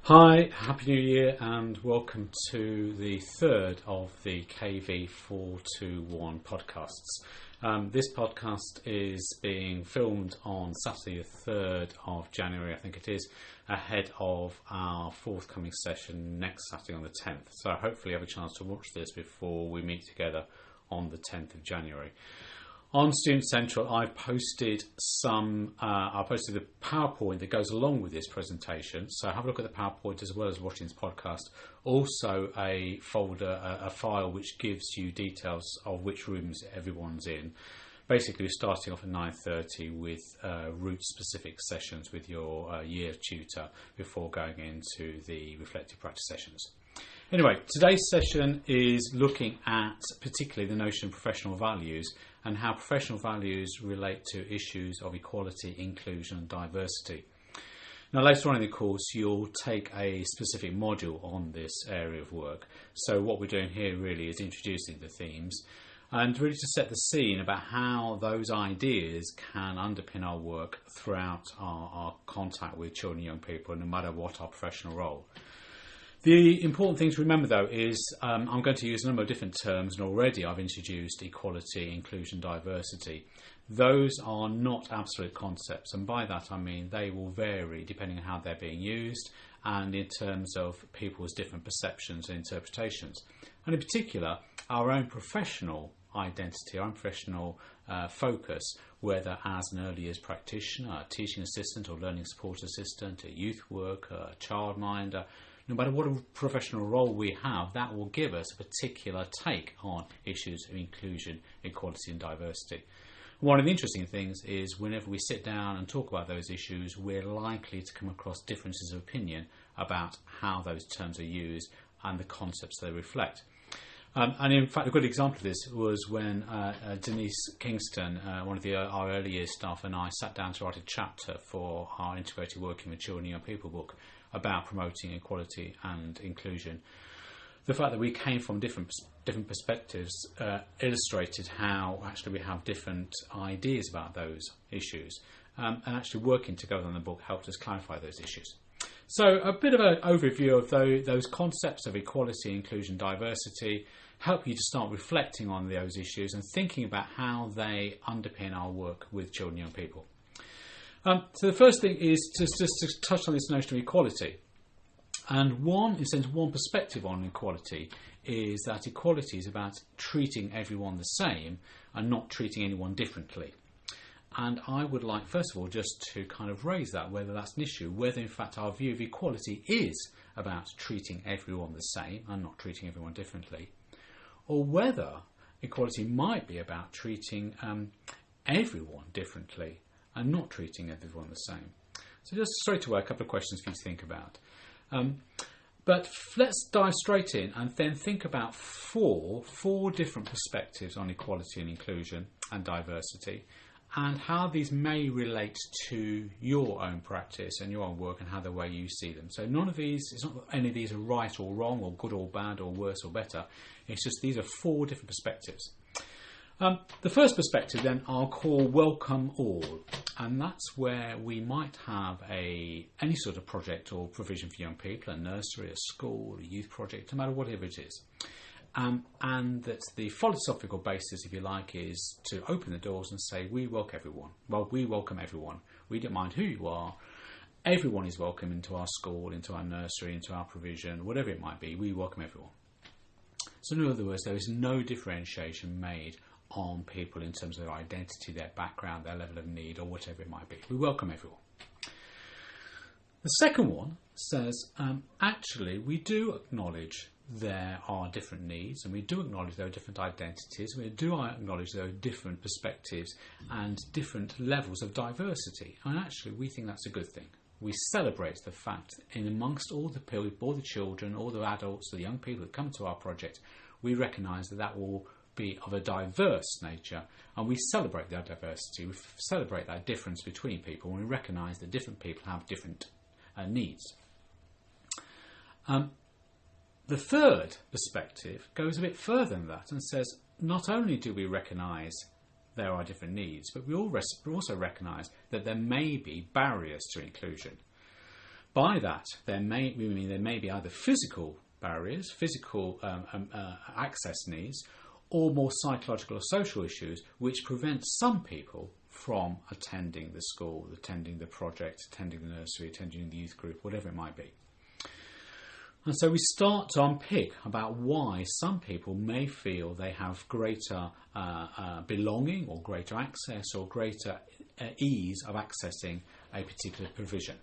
Hi, Happy New Year and welcome to the third of the KV421 podcasts. This podcast is being filmed on Saturday the 3rd of January, I think it is, ahead of our forthcoming session next Saturday on the 10th. So hopefully you have a chance to watch this before we meet together on the 10th of January. On Student Central, I've posted the PowerPoint that goes along with this presentation. So have a look at the PowerPoint as well as watching this podcast. Also a folder, a file which gives you details of which rooms everyone's in. Basically, we're starting off at 9:30 with route-specific sessions with your year tutor before going into the reflective practice sessions. Anyway, today's session is looking at particularly the notion of professional values and how professional values relate to issues of equality, inclusion and diversity. Now later on in the course you'll take a specific module on this area of work. So what we're doing here really is introducing the themes and really to set the scene about how those ideas can underpin our work throughout our contact with children and young people, no matter what our professional role. The important thing to remember though is I'm going to use a number of different terms, and already I've introduced equality, inclusion, diversity. Those are not absolute concepts, and by that I mean they will vary depending on how they're being used and in terms of people's different perceptions and interpretations. And in particular, our own professional identity, our own professional focus, whether as an early years practitioner, a teaching assistant or learning support assistant, a youth worker, a childminder, no matter what professional role we have, that will give us a particular take on issues of inclusion, equality and diversity. One of the interesting things is whenever we sit down and talk about those issues, we're likely to come across differences of opinion about how those terms are used and the concepts they reflect. And in fact, a good example of this was when Denise Kingston, one of our early years staff, and I sat down to write a chapter for our Integrated Working with Children and Young People book about promoting equality and inclusion. The fact that we came from different perspectives illustrated how actually we have different ideas about those issues, and actually working together on the book helped us clarify those issues. So a bit of an overview of those concepts of equality, inclusion, diversity, help you to start reflecting on those issues and thinking about how they underpin our work with children and young people. So the first thing is just to touch on this notion of equality. And one perspective on equality is that equality is about treating everyone the same and not treating anyone differently. And I would like, first of all, just to kind of raise that, whether that's an issue, whether in fact our view of equality is about treating everyone the same and not treating everyone differently, or whether equality might be about treating everyone differently and not treating everyone the same. So just straight away, a couple of questions for you to think about. But let's dive straight in and then think about four different perspectives on equality and inclusion and diversity, and how these may relate to your own practice and your own work and how the way you see them. So it's not that any of these are right or wrong or good or bad or worse or better. It's just these are four different perspectives. The first perspective then I'll call welcome all, and that's where we might have any sort of project or provision for young people, a nursery, a school, a youth project, no matter whatever it is. And that the philosophical basis, if you like, is to open the doors and say we welcome everyone. Well, we welcome everyone. We don't mind who you are. Everyone is welcome into our school, into our nursery, into our provision, whatever it might be. We welcome everyone. So in other words, there is no differentiation made on people in terms of their identity, their background, their level of need, or whatever it might be. We welcome everyone. The second one says, actually, we do acknowledge there are different needs, and we do acknowledge there are different identities, we do acknowledge there are different perspectives and different levels of diversity. And actually, we think that's a good thing. We celebrate the fact in amongst all the people, all the children, all the adults, the young people that come to our project, we recognise that will be of a diverse nature, and we celebrate that diversity, we celebrate that difference between people, and we recognise that different people have different needs. The third perspective goes a bit further than that and says not only do we recognise there are different needs, but we also recognise that there may be barriers to inclusion. By that, there may be either physical barriers, physical access needs, or more psychological or social issues which prevent some people from attending the school, attending the project, attending the nursery, attending the youth group, whatever it might be. And so we start to unpick about why some people may feel they have greater belonging or greater access or greater ease of accessing a particular provision.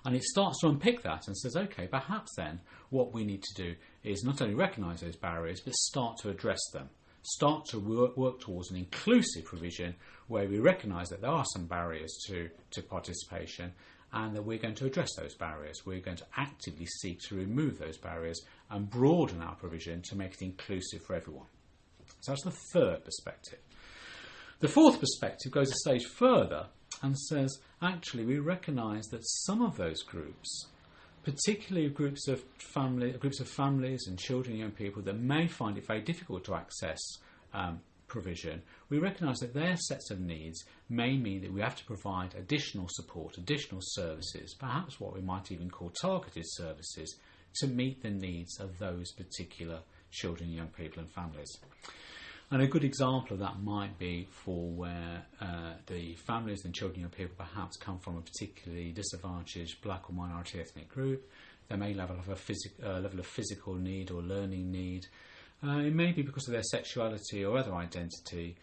And it starts to unpick that and says, okay, perhaps then what we need to do is not only recognise those barriers, but start to address them. Start to work towards an inclusive provision where we recognise that there are some barriers to participation, and that we're going to address those barriers. We're going to actively seek to remove those barriers and broaden our provision to make it inclusive for everyone. So that's the third perspective. The fourth perspective goes a stage further and says, actually, we recognise that some of those groups, particularly groups of families and children and young people that may find it very difficult to access provision, we recognise that their sets of needs may mean that we have to provide additional support, additional services, perhaps what we might even call targeted services, to meet the needs of those particular children, young people and families. And a good example of that might be for where the families and children and young people perhaps come from a particularly disadvantaged black or minority ethnic group. They may have a level of physical need or learning need. It may be because of their sexuality or other identity,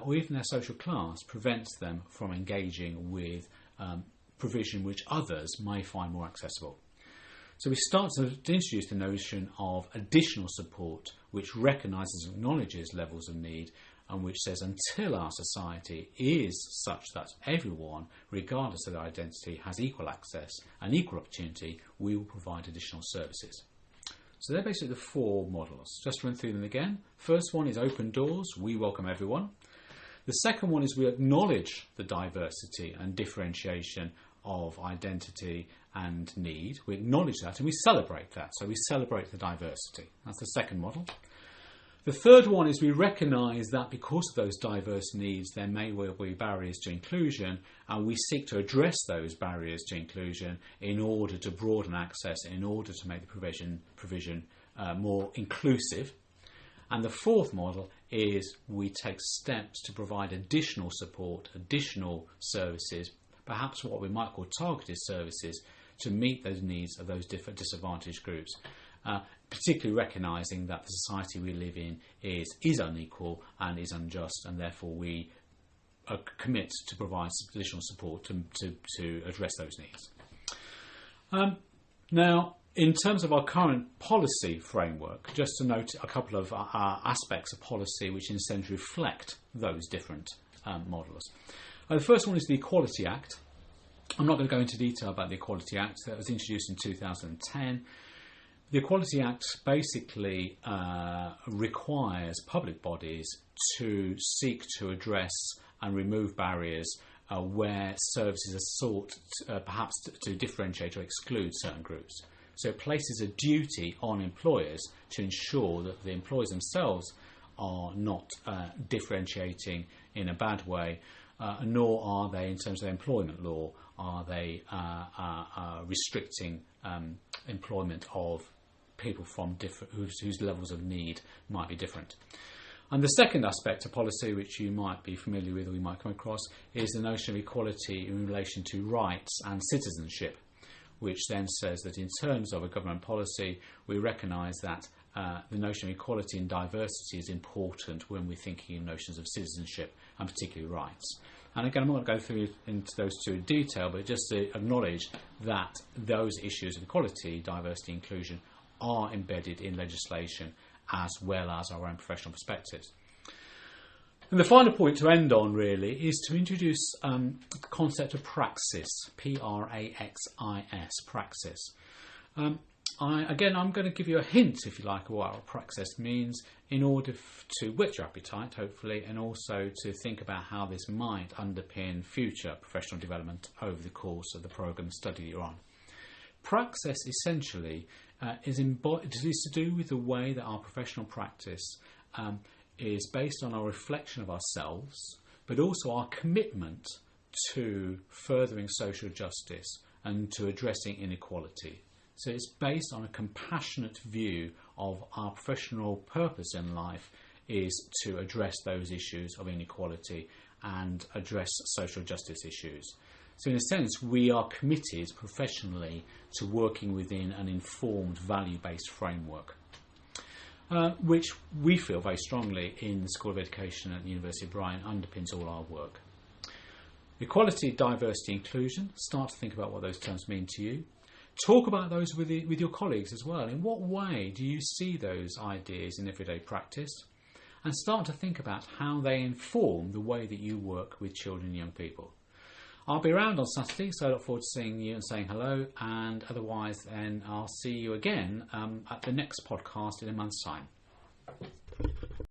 or even their social class prevents them from engaging with provision which others may find more accessible. So we start to introduce the notion of additional support which recognises and acknowledges levels of need, and which says until our society is such that everyone, regardless of their identity, has equal access and equal opportunity, we will provide additional services. So they're basically the four models. Just to run through them again. First one is open doors, we welcome everyone. The second one is we acknowledge the diversity and differentiation of identity and need. We acknowledge that and we celebrate that. So we celebrate the diversity. That's the second model. The third one is we recognise that because of those diverse needs there may well be barriers to inclusion, and we seek to address those barriers to inclusion in order to broaden access, in order to make the provision more inclusive. And the fourth model is we take steps to provide additional support, additional services, perhaps what we might call targeted services, to meet those needs of those different disadvantaged groups. Particularly recognising that the society we live in is unequal and is unjust, and therefore we commit to provide additional support to address those needs. Now, in terms of our current policy framework, just to note a couple of aspects of policy which in a sense reflect those different models. The first one is the Equality Act. I'm not going to go into detail about the Equality Act. That was introduced in 2010. The Equality Act basically requires public bodies to seek to address and remove barriers where services are sought perhaps to differentiate or exclude certain groups. So it places a duty on employers to ensure that the employers themselves are not differentiating in a bad way, nor are they, in terms of employment law, are they restricting employment of people from different whose levels of need might be different. And the second aspect of policy, which you might be familiar with or you might come across, is the notion of equality in relation to rights and citizenship, which then says that in terms of a government policy, we recognise that the notion of equality and diversity is important when we're thinking in notions of citizenship and particularly rights. And again, I'm not going to go through into those two in detail, but just to acknowledge that those issues of equality, diversity, inclusion are embedded in legislation as well as our own professional perspectives. And the final point to end on really is to introduce the concept of praxis, P-R-A-X-I-S, praxis. I'm going to give you a hint, if you like, of what our praxis means in order to whet your appetite, hopefully, and also to think about how this might underpin future professional development over the course of the programme study you're on. Praxis essentially is to do with the way that our professional practice is based on our reflection of ourselves, but also our commitment to furthering social justice and to addressing inequality. So it's based on a compassionate view of our professional purpose in life is to address those issues of inequality and address social justice issues. So in a sense, we are committed professionally to working within an informed, value-based framework, which we feel very strongly in the School of Education at the University of Brighton underpins all our work. Equality, diversity, inclusion. Start to think about what those terms mean to you. Talk about those with your colleagues as well. In what way do you see those ideas in everyday practice? And start to think about how they inform the way that you work with children and young people. I'll be around on Saturday, so I look forward to seeing you and saying hello. And otherwise, then I'll see you again at the next podcast in a month's time.